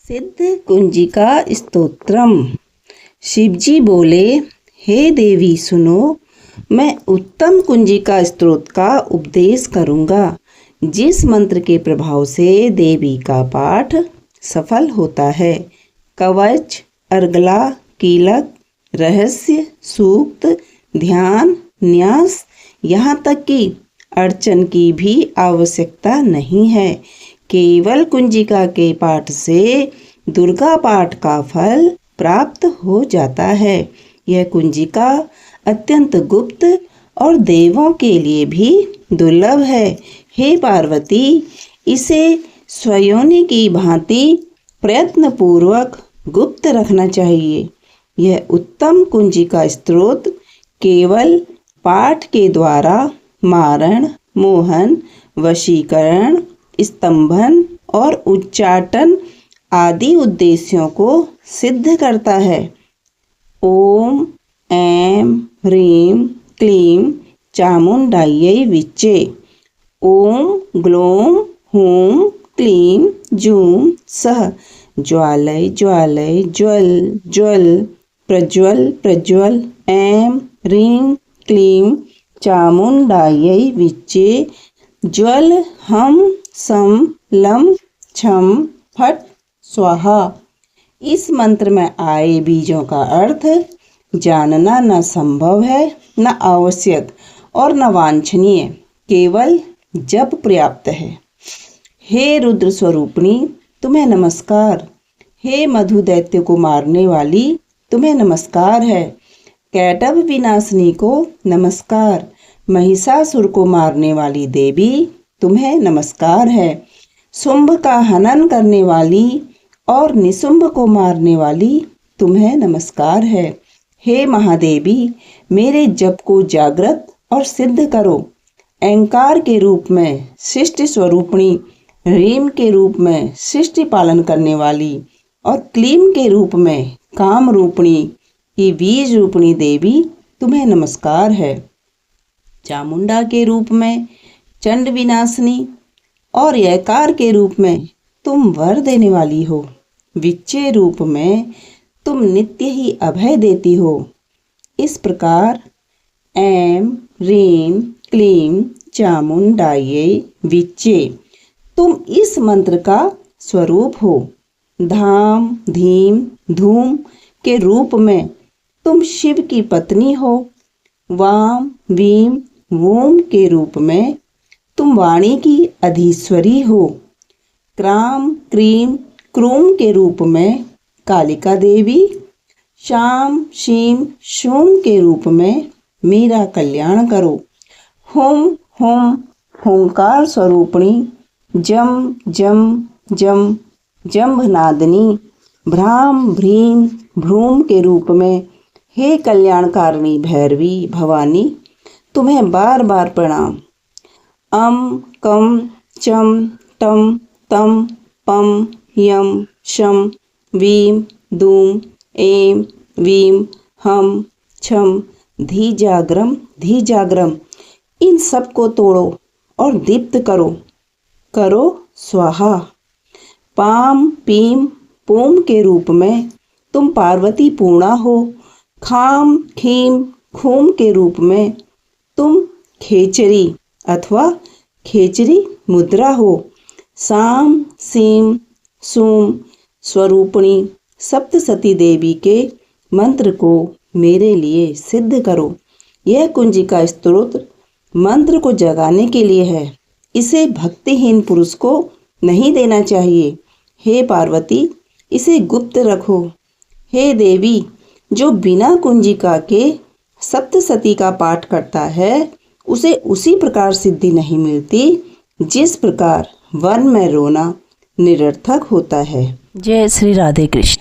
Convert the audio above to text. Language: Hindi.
सिद्ध कुंजिका स्तोत्रम। शिवजी बोले, हे देवी सुनो, मैं उत्तम कुंजिका स्तोत्र का उपदेश करूँगा, जिस मंत्र के प्रभाव से देवी का पाठ सफल होता है। कवच, अर्गला, कीलक, रहस्य, सूक्त, ध्यान, न्यास, यहाँ तक कि अर्चन की भी आवश्यकता नहीं है। केवल कुंजिका के पाठ से दुर्गा पाठ का फल प्राप्त हो जाता है। यह कुंजिका अत्यंत गुप्त और देवों के लिए भी दुर्लभ है। हे पार्वती, इसे स्वयोनि की भांति प्रयत्न पूर्वक गुप्त रखना चाहिए। यह उत्तम कुंजिका स्तोत्र केवल पाठ के द्वारा मारण, मोहन, वशीकरण, स्तंभन और उच्चाटन आदि उद्देश्यों को सिद्ध करता है। ओम ऐं ह्रीं क्लीं चामुंडायै विच्चे। ओम ग्लौं हूं क्लीं जूं सः ज्वालय ज्वालय ज्वल ज्वल प्रज्वल प्रज्वल। ऐं ह्रीं क्लीं चामुंडायै विच्चे। ज्वल हम सम लं छम फट स्वाहा। इस मंत्र में आए बीजों का अर्थ जानना न संभव है, न आवश्यक और न वांछनीय, केवल जप पर्याप्त है। हे रुद्र स्वरूपिणी, तुम्हें नमस्कार। हे मधु दैत्य को मारने वाली, तुम्हें नमस्कार है। कैटभ विनाशिनी को नमस्कार। महिषासुर को मारने वाली देवी, तुम्हें नमस्कार है। शुंभ का हनन करने वाली और निशुंभ को मारने वाली, तुम्हें नमस्कार है। हे महादेवी, मेरे जप को जागृत और सिद्ध करो। ऐंकार के रूप में सृष्टि स्वरूपिणी, ह्रीं के रूप में सृष्टि पालन करने वाली और क्लीं के रूप में काम रूपिणी, ये बीज रूपिणी देवी, तुम्हें नमस्कार है। चामुंडा के रूप में चंड विनाशिनी और यकार के रूप में तुम वर देने वाली हो। विच्चे रूप में तुम नित्य ही अभय देती हो। इस प्रकार ऐं ह्रीं क्लीं चामुंडायै विच्चे, तुम इस मंत्र का स्वरूप हो। धाम धीम धूम के रूप में तुम शिव की पत्नी हो। वाम वीम वोम के रूप में तुम वाणी की अधीश्वरी हो। क्राम क्रीम क्रूम के रूप में कालिका देवी। शाम शीम शूम के रूप में मेरा कल्याण करो। हुम हुम होंकार स्वरूपिणी, जम जम जम जंभनादिनी, भ्राम भ्रीम भ्रूम के रूप में हे कल्याणकारिणी भैरवी भवानी, तुम्हें बार बार प्रणाम। अम कम चम टम तम पम यम शम वीम दूम ऐं वीम हम छम धीजाग्रम धीजाग्रम, इन सब को तोड़ो और दीप्त करो। करो स्वाहा। पाम पीम पोम के रूप में तुम पार्वती पूर्णा हो। खाम खीम खूम के रूप में तुम खेचरी अथवा खेचरी मुद्रा हो। साम सीम सूम स्वरूपिणी सप्तसती देवी के मंत्र को मेरे लिए सिद्ध करो। यह कुंजिका स्तोत्र मंत्र को जगाने के लिए है, इसे भक्तिहीन पुरुष को नहीं देना चाहिए। हे पार्वती, इसे गुप्त रखो। हे देवी, जो बिना कुंजिका के सप्तसती का पाठ करता है, उसे उसी प्रकार सिद्धि नहीं मिलती जिस प्रकार वन में रोना निरर्थक होता है। जय श्री राधे कृष्ण।